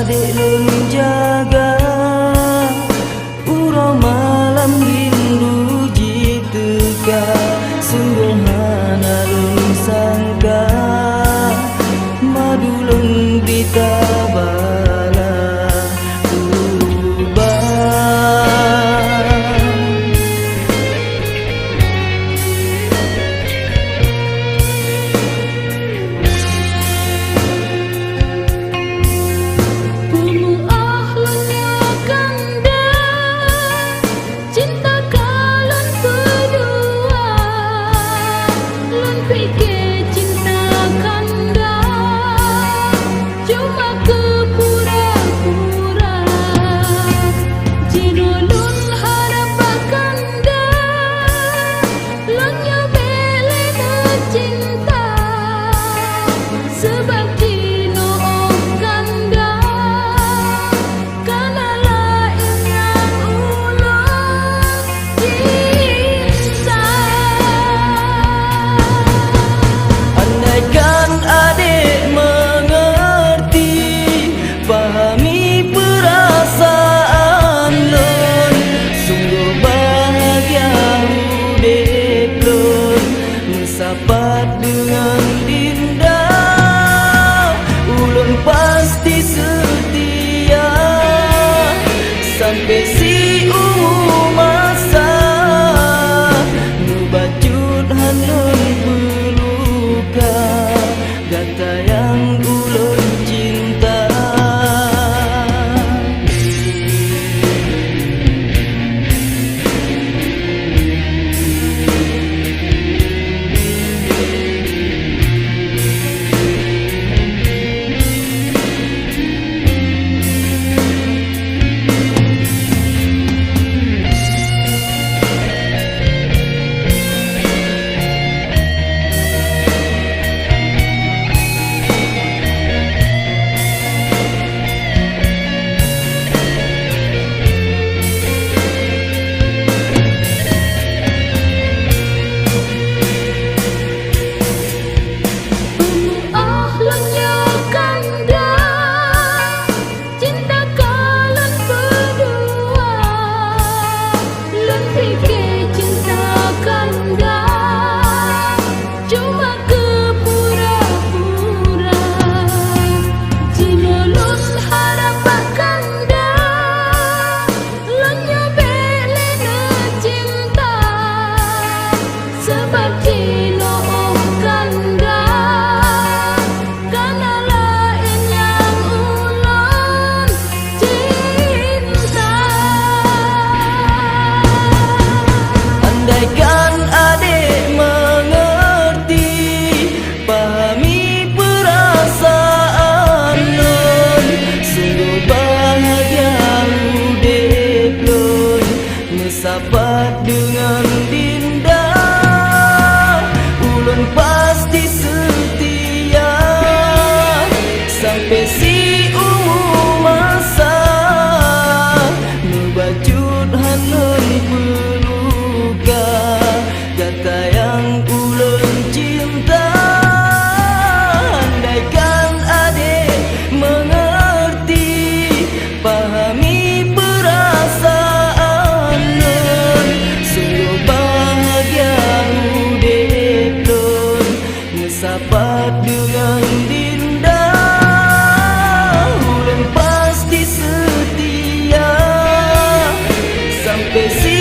adik lun jaga uro malam rindu jiteka sungguh hana lun sangka madu lun ditabala sapat dengan indah ulun pasti setia sampai si masa nu bacut hanun peluka gata yang ulun cinta. Sapat dengan dinda ulun pasti setia sampai si masa nu bacut hanun peluka gata yang ulun cinta. Andaikan adik mengerti pahami sapat dengan dinda ulun pasti setia sampai si